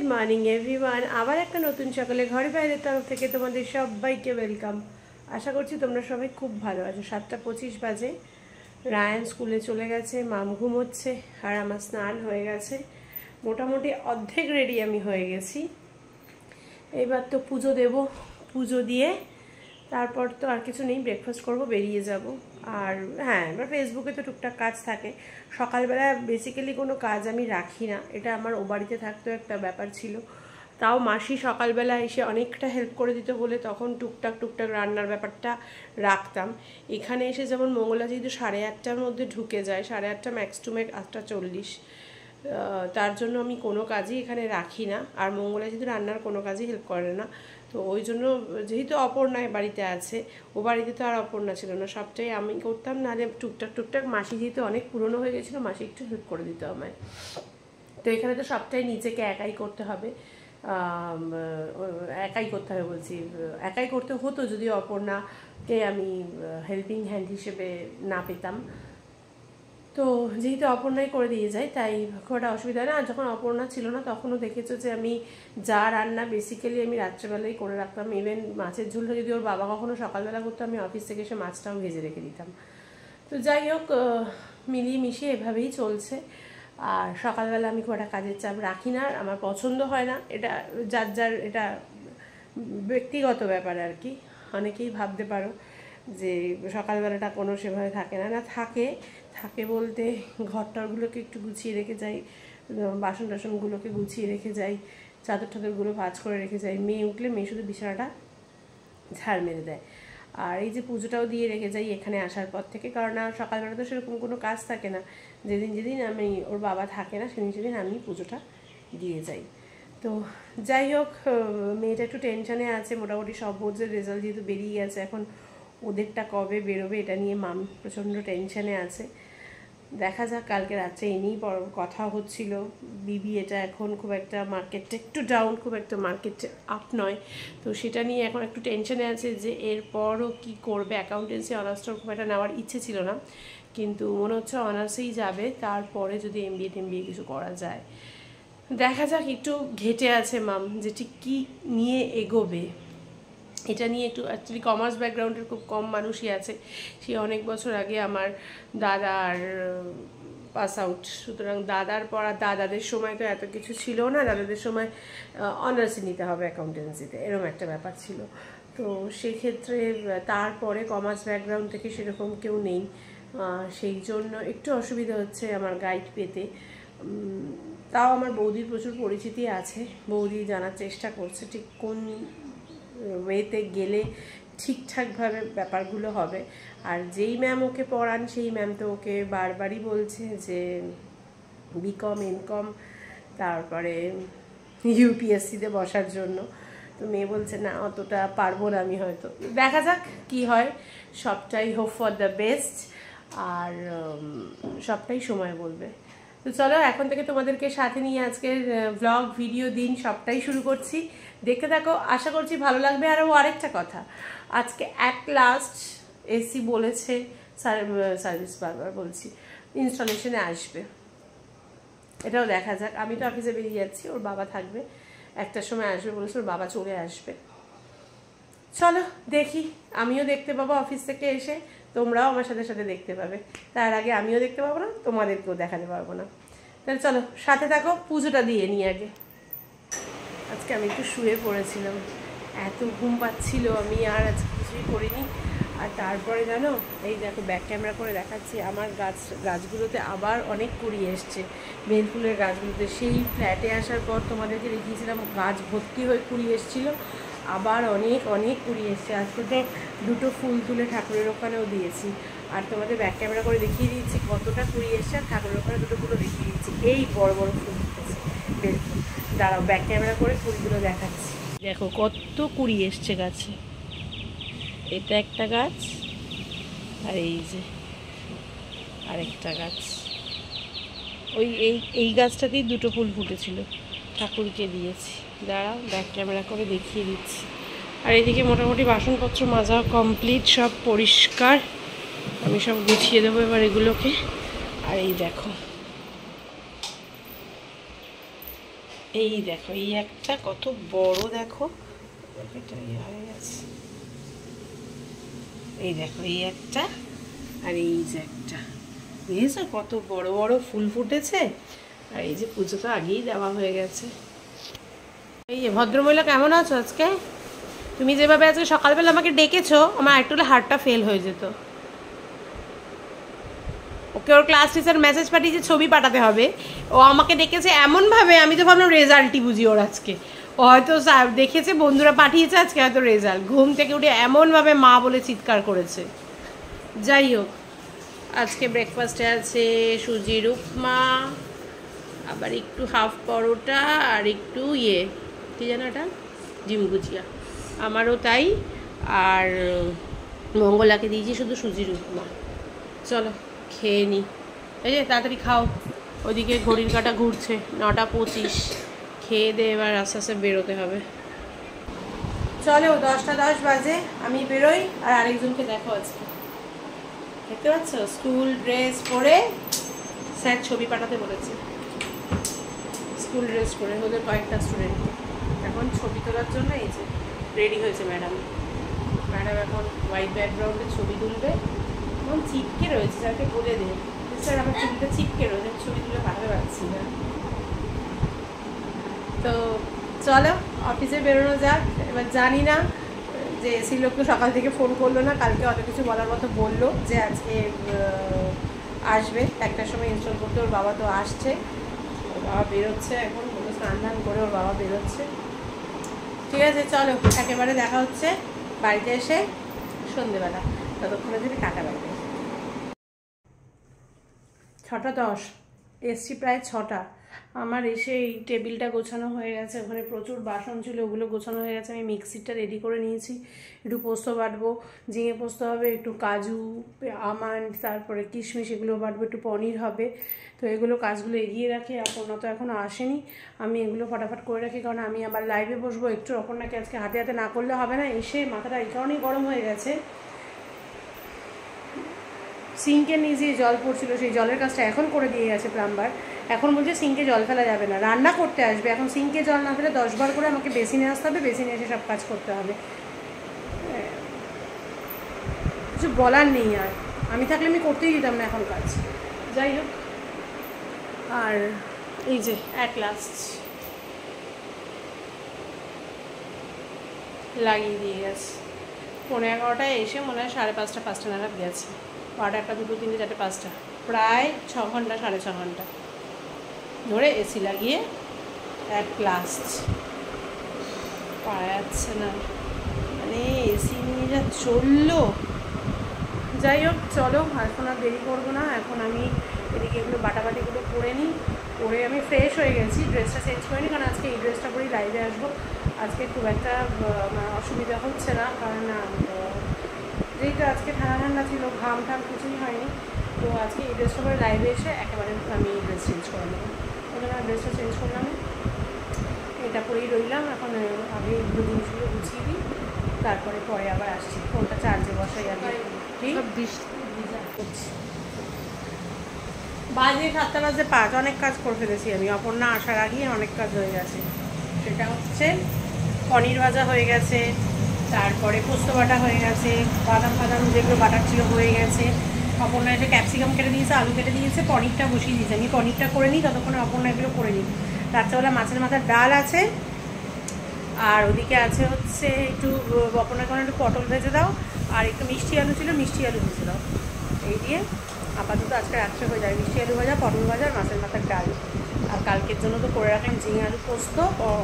Good morning everyone. আবার একটা নতুন সকালে ঘরে বাইরের তরফ থেকে তোমাদের সবাইকে ওয়েলকাম। আশা করছি তোমরা সবাই খুব ভালো আছো। 7:25 বাজে, রায়ান স্কুলে চলে গেছে, মাম ঘুমোচ্ছে, আর আমার স্নান হয়ে গেছে। মোটামুটি অর্ধেক রেডি আমি হয়ে গেছি। এবার তো পুজো দেব, পুজো দিয়ে তারপর তো আর কিছু নেই, ব্রেকফাস্ট করব, বেরিয়ে যাব। আর হ্যাঁ, এবার ফেসবুকে তো টুকটাক কাজ থাকে। সকালবেলা বেসিক্যালি কোনো কাজ আমি রাখি না, এটা আমার ও বাড়িতে থাকতেও একটা ব্যাপার ছিল। তাও মাসি সকালবেলা এসে অনেকটা হেল্প করে দিত বলে তখন টুকটাক রান্নার ব্যাপারটা রাখতাম। এখানে এসে যেমন মঙ্গলা যেহেতু 8:30টার মধ্যে ঢুকে যায়, 8:30 ম্যাক্স টু ম্যাক্স 8:40, তার জন্য আমি কোনো কাজই এখানে রাখি না। আর মঙ্গলা যেহেতু রান্নার কোনো কাজই হেল্প করে না, তো ওই জন্য যেহেতু অপর্ণা বাড়িতে আছে, ও বাড়িতে তো আর অপর্ণা ছিল না, সবটাই আমি করতাম। নাহলে টুকটাক মাসি যেহেতু অনেক পুরনো হয়ে গেছিলো, মাসি একটু হেল্প করে দিত আমায়। তো এখানে তো সবটাই নিজেকে একাই করতে হবে, একাই করতে হবে বলছি, একাই করতে হতো যদি অপর্ণাকে আমি হেল্পিং হ্যান্ড হিসেবে না পেতাম। তো যেহেতু অপর্ণাই করে দিয়ে যায়, তাই খুব একটা অসুবিধা হয় না। আর যখন অপর্ণা ছিল না তখনও দেখেছো যে আমি যা রান্না বেসিক্যালি আমি রাত্রেবেলাই করে রাখতাম। ইভেন মাছের ঝোলটা যদি ওর বাবা কখনো সকালবেলা করতো, আমি অফিস থেকে এসে মাছটাও ভেজে রেখে দিতাম। তো যাই হোক, মিলিয়ে মিশিয়ে এভাবেই চলছে। আর সকালবেলা আমি খুব একটা কাজের চাপ রাখি না, আমার পছন্দ হয় না। এটা যার এটা ব্যক্তিগত ব্যাপার আর কি। অনেকেই ভাবতে পারো যে সকালবেলাটা কোনো সেভাবে থাকে না, না থাকে বলতে ঘরটারগুলোকে একটু গুছিয়ে রেখে যাই, বাসন টাসনগুলোকে গুছিয়ে রেখে যাই, চাদর টাদরগুলো ভাঁজ করে রেখে যাই। মেয়ে উঠলে মেয়ে শুধু বিছানাটা ঝাড় মেরে দেয়। আর এই যে পুজোটাও দিয়ে রেখে যাই এখানে আসার পর থেকে, কারণ আর সকালবেলা তো সেরকম কোনো কাজ থাকে না। যেদিন আমি ওর বাবা থাকে না সেদিন আমি পুজোটা দিয়ে যাই। তো যাই হোক, মেয়েটা একটু টেনশানে আছে। মোটামুটি সব বোর্ডসের রেজাল্ট যেহেতু বেরিয়ে গেছে, এখন ওদেরটা কবে বেরোবে এটা নিয়ে মাম প্রচণ্ড টেনশানে আছে। দেখা যাক, কালকে রাত্রে এই নিয়েই কথা হচ্ছিল। বিবিএটা এখন খুব একটা মার্কেটটা একটু ডাউন, খুব একটা মার্কেটে আপ নয়। তো সেটা নিয়ে এখন একটু টেনশনে আছে যে এরপরও কী করবে। অ্যাকাউন্টেন্সি অনার্সটার খুব একটা নেওয়ার ইচ্ছে ছিল না, কিন্তু মনে হচ্ছে অনার্সেই যাবে। তারপরে যদি এমবিএ কিছু করা যায়, দেখা যাক। একটু ঘেটে আছে মাম যে ঠিক কী নিয়ে এগোবে। এটা নিয়ে একটু অ্যাকচুয়ালি কমার্স ব্যাকগ্রাউন্ডের খুব কম মানুষই আছে। সে অনেক বছর আগে আমার দাদার পাস আউট, সুতরাং দাদাদের সময় তো এত কিছু ছিল না। দাদাদের সময় অনার্সই নিতে হবে অ্যাকাউন্টেন্সিতে, এরকম একটা ব্যাপার ছিল। তো সেক্ষেত্রে তারপরে কমার্স ব্যাকগ্রাউন্ড থেকে সেরকম কেউ নেই, সেই জন্য একটু অসুবিধা হচ্ছে আমার গাইড পেতে। তাও আমার বৌদির প্রচুর পরিচিতি আছে, বৌদি জানার চেষ্টা করছে ঠিক কোন ওয়েতে গেলে ঠিকঠাকভাবে ব্যাপারগুলো হবে। আর যেই ম্যাম ওকে পড়ান সেই ম্যাম তো ওকে বারবারই বলছে যে বিকম এমকম তারপরে ইউপিএসসিতে বসার জন্য। তো মেয়ে বলছে না, অতটা পারবো না আমি, হয়তো দেখা যাক কি হয়। সবটাই হোপ ফর দ্য বেস্ট, আর সবটাই সময় বলবে। তো চলো, এখন থেকে তোমাদেরকে সাথে নিয়ে আজকের ব্লগ ভিডিও দিন সবটাই শুরু করছি। দেখতে থাকো, আশা করছি ভালো লাগবে। আর আরেকটা কথা, আজকে অ্যাট লাস্ট এসি বলেছে, সার্ভিস বারবার বলছি, ইনস্টলেশনে আসবে। এটাও দেখা যাক। আমি তো অফিসে বেরিয়ে যাচ্ছি, ওর বাবা থাকবে, একটার সময় আসবে বলেছে, ওর বাবা চলে আসবে। চলো দেখি, আমিও দেখতে পাবো অফিস থেকে এসে, তোমরাও আমার সাথে সাথে দেখতে পাবে। তার আগে আমিও দেখতে পাবো না, তোমাদেরকেও দেখাতে পারবো না। তাহলে চলো সাথে থাকো, পুজোটা দিয়ে নিই আগে। আজকে আমি একটু শুয়ে পড়েছিলাম, এত ঘুম পাচ্ছিল, আমি আর আজকে কিছুই করিনি। আর তারপরে জানো, এই দেখো ব্যাক ক্যামেরা করে দেখাচ্ছি, আমার গাছগুলোতে আবার অনেক কুড়ি এসছে, বেলফুলের গাছগুলোতে। সেই ফ্ল্যাটে আসার পর তোমাদেরকে দেখিয়েছিলাম গাছ ভর্তি হয়ে কুড়ি এসেছিলো, আবার অনেক কুড়ি এসছে। আজকে তো 2টো ফুল তুলে ঠাকুরের ওখানেও দিয়েছি। আর তোমাদের ব্যাক ক্যামেরা করে দেখিয়ে দিচ্ছি কতটা কুড়ি এসছে, আর ঠাকুরের ওখানে 2টো ফুলও দেখিয়ে দিচ্ছি। এই বড় বড় ফুল উঠেছে বেলফুল। দাঁড়াও ব্যাক ক্যামেরা করে ফুলগুলো দেখাচ্ছি। দেখো কত কুড়ি এসছে গাছে। এটা একটা গাছ, আর এই যে আরেকটা গাছ। এই গাছটাতেই 2টো ফুল ফুটেছিল, ঠাকুরকে দিয়েছি। দাঁড়াও ব্যাক ক্যামেরা করে দেখিয়ে দিচ্ছি। আর এদিকে মোটামুটি বাসনপত্র মাজা কমপ্লিট, সব পরিষ্কার। আমি সব গুছিয়ে দেবো এবার এগুলোকে। আর এই দেখো এই দেখো, এই একটা কত বড়, দেখো এটা হয়ে গেছে। এই দেখো এই একটা, আর এই যে একটা, বুঝেছো কত বড় বড় ফুল ফুটেছে। আর এই যে পুজো তো আগেই দেওয়া হয়ে গেছে। এই ভদ্রমহিলা কেমন আছো আজকে? তুমি যেভাবে আজকে সকালবেলা আমাকে ডেকেছো, আমার একটু হলে হার্টটা ফেল হয়ে যেত। ওকে ওর ক্লাস টিচার মেসেজ পাঠিয়েছে ছবি পাঠাতে হবে, ও আমাকে ডেকেছে এমনভাবে, আমি তো ভাবলাম রেজাল্টই বুঝি ওর আজকে। ও হয়তো দেখেছে বন্ধুরা পাঠিয়েছে আজকে হয়তো রেজাল্ট, ঘুম থেকে উঠে এমনভাবে মা বলে চিৎকার করেছে। যাই হোক, আজকে ব্রেকফাস্টে আছে সুজির উপমা, আবার একটু হাফ পরোটা, আর একটু কী জানো এটা, ডিম গুজিয়া, আমারও তাই। আর মঙ্গলাকে দিয়েছি শুধু সুজির উপমা। চলো খেয়ে নিই। এই যে তাড়াতাড়ি খাও, ওইদিকে ঘড়ির কাঁটা ঘুরছে 9:25। খেয়ে দিয়ে এবার আস্তে আস্তে বেরোতে হবে। চলো 10:10 বাজে, আমি বেরোই। আর আরেকজনকে দেখো আজকে, দেখতে পাচ্ছ স্কুল ড্রেস পরে স্যার ছবি পাঠাতে বলেছে, স্কুল ড্রেস পরে ওদের কয়েকটা স্টুডেন্ট এখন ছবি তোলার জন্য এই যে রেডি হয়েছে ম্যাডাম। ম্যাডাম এখন হোয়াইট ব্যাকগ্রাউন্ডে ছবি তুলবে, এখন চিপকে রয়েছে, স্যারকে বলে দেবে স্যার আমার ছবিটা চিপকে রয়েছে, ছবি তুলে পাঠাতে পারছি না। তো চলো অফিসে বেরোনো যাক। এবার জানি না যে এসি লোক তো সকাল থেকে ফোন করলো না, কালকে অত কিছু বলার মতো বললো যে আজকে আসবে 1টার সময় ইনস্টল করতে। ওর বাবা তো আসছে, ওর বাবা বেরোচ্ছে এখন, বললো স্নান টান করে ওর বাবা বেরোচ্ছে। ঠিক আছে চলো, একেবারে দেখা হচ্ছে বাড়িতে এসে সন্ধেবেলা। ততক্ষণে যদি টাটা বাড়বে। 6:10 এসছি, প্রায় 6টা। আমার এসে এই টেবিলটা গোছানো হয়ে গেছে, ওখানে প্রচুর বাসন ছিল, ওগুলো গোছানো হয়ে গেছে। আমি মিক্সিটা রেডি করে নিয়েছি, একটু পোস্ত বাটবো, ঝিঙে পোস্ত হবে, একটু কাজু আমন্ড, তারপরে কিশমিশ এগুলো বাটবো, একটু পনির হবে। তো এগুলো কাজগুলো এগিয়ে রাখি। অপর্ণা তো এখনও আসেনি, আমি এগুলো ফটাফট করে রাখি, কারণ আমি আবার লাইভে বসবো। একটু অপর্ণাকে আজকে হাতে হাতে না করলে হবে না। এসে মাথাটা এই কারণেই গরম হয়ে গেছে, সিঙ্কের নিচে জল পড়ছিল, সেই জলের কাজটা এখন করে দিয়ে গেছে প্লাম্বার। এখন বলছে সিঙ্কে জল ফেলা যাবে না, রান্না করতে আসবে, এখন সিঙ্কে জল না ফেলে 10 বার করে আমাকে বেসিনে আসতে হবে, বেসিনে এসে সব কাজ করতে হবে। কিছু বলার নেই, আর আমি থাকলে আমি করতেই দিতাম না এখন কাজ। যাই হোক, আর এই যে অ্যাট লাস্ট লাগিয়ে দিয়ে গেছে। 11:30 এসে মনে হয় 5:30 নাগাদ গেছে। 1:00, 2, 3, 4, 5টা, প্রায় 6 ঘন্টা 6.5 ঘন্টা ধরে এসি লাগিয়ে অ্যাট লাস্ট। পারা যাচ্ছে না, মানে এসি নিয়ে যা চললো। যাই হোক চলো, এখন আর দেরি করবো না। এখন আমি এদিকে এগুলো বাটাবাটিগুলো করে নিই, করে আমি ফ্রেশ হয়ে গেছি, ড্রেসটা চেঞ্জ করে নিই, কারণ আজকে এই ড্রেসটা পরেই লাইভে আসবো। আজকে খুব একটা অসুবিধা হচ্ছে না, কারণ যেহেতু আজকে ঠান্ডা ঠান্ডা ছিল, ঘাম ঠাম কিছুই হয়নি। তো আজকে এই ড্রেসটা পরে লাইভে এসে একেবারে আমি ড্রেস চেঞ্জ করে নেবো। ওই জন্য ড্রেসটা চেঞ্জ করলাম, এটা পরেই রইলাম। এখন আগে এগুলো জিনিসগুলো গুছিয়ে দিই, তারপরে পরে আবার আসছি। ফোনটা চার্জে বসাই আগে। ঠিক বাজে 7:05, অনেক কাজ করে ফেলেছি আমি। অপর্ণা আসার আগেই অনেক কাজ হয়ে গেছে। সেটা হচ্ছে পনির ভাজা হয়ে গেছে, তারপরে পোস্ত বাটা হয়ে গেছে, বাদাম ফাদাম যেগুলো বাটার ছিল হয়ে গেছে। অপর্ণা এসে ক্যাপসিকাম কেটে দিয়েছে, আলু কেটে দিয়েছে, পনিরটা বসিয়ে দিয়েছে। আমি পনিরটা করে নিই, ততক্ষণে অপর্ণা এগুলো করে নিই। রাত্রেবেলা মাছের মাথার ডাল আছে, আর ওদিকে আছে হচ্ছে একটু অপর্ণার কারণে একটু পটল ভেজে দাও, আর একটু মিষ্টি আলু ছিল, মিষ্টি আলু ভেজে দাও। এই দিয়ে আপাতত আজকে রাত্রে হয়ে যায় মিষ্টি আলু ভাজা, পটল ভাজা, মাছের মাথার ডাল। আর কালকের জন্য তো করে রাখলাম ঝিঙে আলু পোস্ত,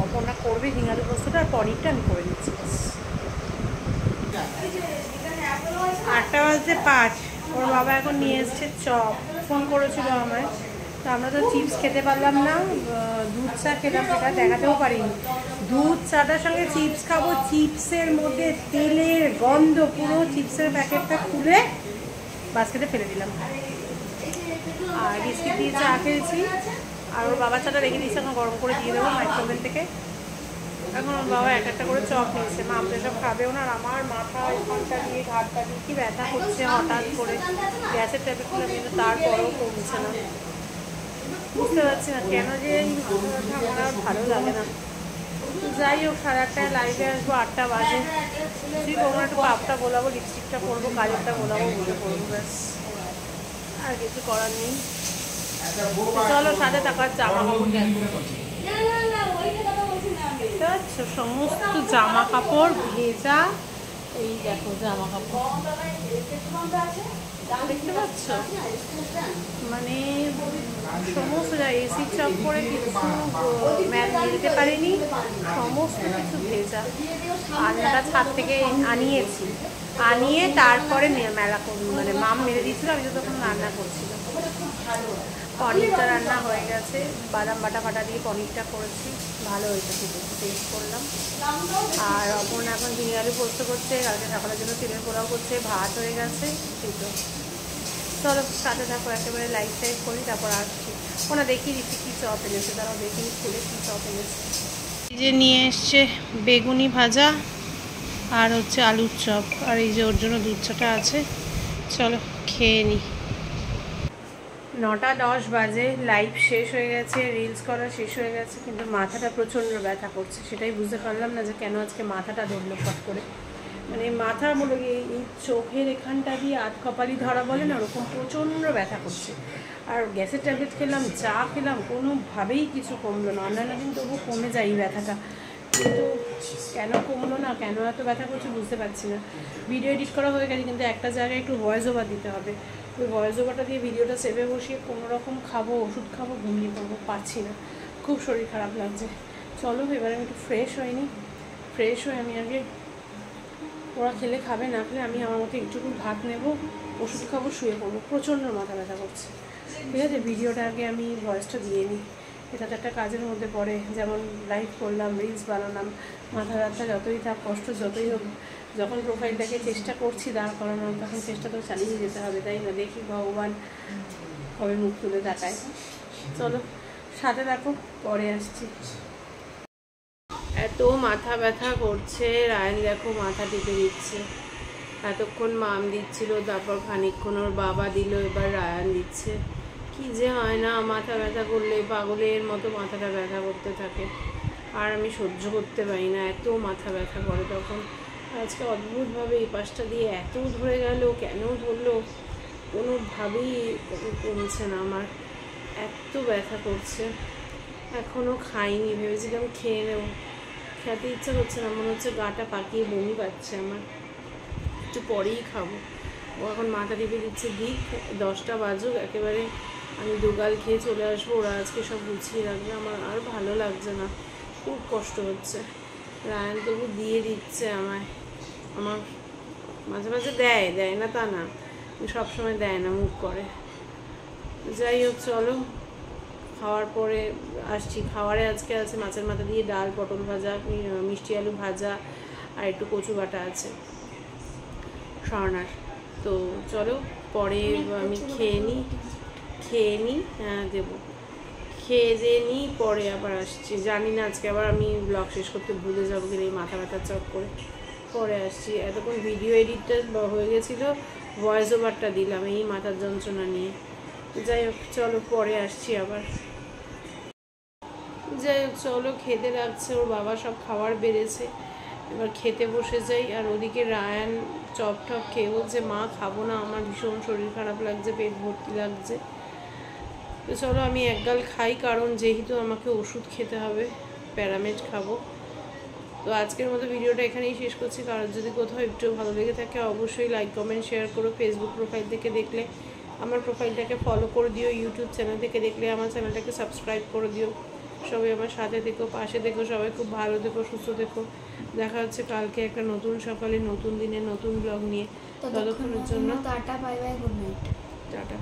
অপর্ণা করবে ঝিঙে আলু পোস্তটা, আর পনিরটা আমি করে নিচ্ছি। 8:05, ওর বাবা এখন নিয়ে এসছে চপ। ফোন করেছিল আমায়, তো আমরা তো চিপস খেতে পারলাম না, দুধ চা খেলাম, সেটা দেখাতেও পারিনি। দুধ চাটার সঙ্গে চিপস খাবো, চিপসের মধ্যে তেলের গন্ধ, পুরো চিপসের প্যাকেটটা খুলে বাস্কেটে ফেলে দিলাম। আর বিস্কিট দিয়ে চা খেয়েছি, আর ওর বাবা চাটা রেখে দিয়েছে, এখন গরম করে দিয়ে দেবো মাইক্রোওভেন থেকে। এখন ওর বাবা একটা করে চপ নিয়েছে, মা আমাদের সব খাবেও না। আর আমার মাথা এখানটা দিয়ে ঘাটটা দিয়ে কি ব্যথা করছে হঠাৎ করে, গ্যাসের ট্যাবলেটগুলো কিন্তু তারপরেও কমছে না। বুঝতে পারছি না কেন যে এই মাথা ব্যথা আমার আর ভালো লাগে না। যাই হোক, 8:30টায় লাইভে আসবো, 8টা বাজে। তুই কোনো একটু পাপটা গোলাবো, লিপস্টিকটা পরবো, কাজলটা গোলাবো, বলে পরবো, ব্যাস, আর কিছু করার নেই। চলো সাথে থাকার জামা কাপড় দেখো, সমস্ত জামা কাপড় ভেজা। এই দেখো জামা কাপড় দেখতে পাচ্ছ, মানে সমস্ত এসি চক করে কিছু মেলতে পারিনি, সমস্ত কিছু ভেজা। আলনাটা ছাদ থেকে আনিয়ে তারপরে মেলা মানে মাম মেরে দিয়েছিল, আমি তো তখন রান্না করছিলাম। পনিরটা রান্না হয়ে গেছে, বাদাম বাটা দিয়ে পনিরটা করেছি, ভালো হয়েছে, খেতে টেস্ট করলাম। আর অপর্ণা এখন ঝিঙে আলু পোস্ত করছে, কালকে সকালের জন্য তেলের পোলাও করছে, ভাত হয়ে গেছে। এই তো, চলো সাথে থাকো, একেবারে লাইভ টাইভ করি, তারপর আসছি। ওনা দেখিয়ে দিচ্ছি কী চপ এনেছে, তারাও দেখিনি খুলে কী চপ এনেছে। এই যে নিয়ে এসছে বেগুনি ভাজা আর হচ্ছে আলুর চপ, আর এই যে ওর জন্য দুধ চাটা আছে। চলো খেয়ে নিই। 9:10 বাজে, লাইভ শেষ হয়ে গেছে, রিলস করা শেষ হয়ে গেছে, কিন্তু মাথাটা প্রচণ্ড ব্যথা করছে। সেটাই বুঝতে পারলাম না যে কেন আজকে মাথাটা ধরলো ফট করে। মানে মাথা বলে এই চোখের এখানটা দিয়ে আধ কপালি ধরা বলে না, ওরকম প্রচণ্ড ব্যথা করছে। আর গ্যাসের ট্যাবলেট খেলাম, চা খেলাম, কোনোভাবেই কিছু কমলো না। অন্যান্য দিন তবু কমে যায় এই ব্যথাটা, কিন্তু কেন কমলো না, কেন এত ব্যথা করছে বুঝতে পারছি না। ভিডিও এডিট করা হয়ে গেছে, কিন্তু একটা জায়গায় একটু ভয়েস ওভার দিতে হবে। ওই ভয়েস ওভারটা দিয়ে ভিডিওটা সেভে বসিয়ে কোনোরকম খাবো, ওষুধ খাবো, ঘুমিয়ে পড়বো, পারছি না, খুব শরীর খারাপ লাগছে। চলো এবারে আমি একটু ফ্রেশ হইনি, ফ্রেশ হয়ে আমি আগে, ওরা খেলে খাবে, না খেলে আমি আমার মতো একটুকু ভাত নেবো, ওষুধ খাবো, শুয়ে পড়বো, প্রচণ্ড মাথা ব্যথা করছে। ঠিক আছে, ভিডিওটা আগে আমি ভয়েসটা দিয়ে নিই, এটা তো একটা কাজের মধ্যে পড়ে। যেমন লাইভ করলাম, রিলস বানালাম, মাথা ব্যথা যতই থাক, কষ্ট যতই হোক, যখন প্রোফাইলটাকে চেষ্টা করছি দাঁড় করানোর, তখন চেষ্টা তো চালিয়ে যেতে হবে, তাই না? দেখি ভগবান কবে মুখ তুলে তাকায়। চলো সাথে দেখো, পরে আসছি। এত মাথা ব্যথা করছে, রায়ান দেখো মাথা টিপে দিচ্ছে। এতক্ষণ মাম দিচ্ছিল, তারপর খানিকক্ষণ ওর বাবা দিল, এবার রায়ান দিচ্ছে। কি যে হয় না, মাথা ব্যথা করলে পাগলের মতো মাথাটা ব্যথা করতে থাকে, আর আমি সহ্য করতে পারি না, এত মাথা ব্যথা করে তখন। আজকে অদ্ভুতভাবে এই পাশটা দিয়ে এত ধরে গেল, কেন ধরলো কোনোভাবেই কমছে না আমার, এত ব্যথা করছে। এখনও খাইনি, ভেবেছিলাম খেয়ে নেব, খেতে ইচ্ছা করছে না, মনে হচ্ছে গাটা পাকিয়ে বমি পাচ্ছে আমার, একটু পরেই খাবো। ও এখন মাথা টিপে দিচ্ছে, দিক 10টা বাজুক, একেবারে আমি দুগাল খেয়ে চলে আসবো। ওরা আজকে সব গুছিয়ে রাখবে, আমার আর ভালো লাগছে না, খুব কষ্ট হচ্ছে। রায়ান তবু দিয়ে দিচ্ছে আমায়, আমার মাঝে মাঝে দেয় না তা না, সবসময় দেয় না, মুখ করে। যাই হোক চলো, খাওয়ার পরে আসছি। খাওয়ারে আজকে আছে মাছের মাথা দিয়ে ডাল, পটল ভাজা, মিষ্টি আলু ভাজা, আর একটু কচু বাটা আছে স্বর্ণার। তো চলো পরে আমি খেয়ে নিই, হ্যাঁ দেবো, খেয়ে দিয়ে নিই, পরে আবার আসছি। জানি না আজকে আবার আমি ব্লগ শেষ করতে ভুলে যাবো কিনা, এই মাথা ব্যথা চক করে। পরে আসছি, এতক্ষণ ভিডিও এডিটটা হয়ে গেছিলো, ভয়েস ওভারটা দিলাম এই মাথার যন্ত্রণা নিয়ে। যাই হোক চলো পরে আসছি আবার। যাই হোক চলো, খেতে লাগছে, ওর বাবা সব খাবার বেড়েছে, এবার খেতে বসে যাই। আর ওদিকে রায়ান চপ টপ খেয়ে বলছে, মা খাবো না, আমার ভীষণ শরীর খারাপ লাগছে, পেট ভর্তি লাগছে। তো চলো আমি একগাল খাই, কারণ যেহেতু আমাকে ওষুধ খেতে হবে, প্যারামেড খাবো। তো আজকের মতো ভিডিওটা এখানেই শেষ করছি। কারণ যদি কোথাও একটু ভালো লেগে থাকে অবশ্যই লাইক কমেন্ট শেয়ার করো। ফেসবুক প্রোফাইল থেকে দেখলে আমার প্রোফাইলটাকে ফলো করে দিও, ইউটিউব চ্যানেল থেকে দেখলে আমার চ্যানেলটাকে সাবস্ক্রাইব করে দিও। সবাই আমার সাথে থেকো, পাশে থেকো, সবাই খুব ভালো থেকো, সুস্থ থেকো। দেখা হচ্ছে কালকে একটা নতুন সকালে, নতুন দিনে, নতুন ব্লগ নিয়ে। ততক্ষণের জন্য tata, bye bye, good night, tata.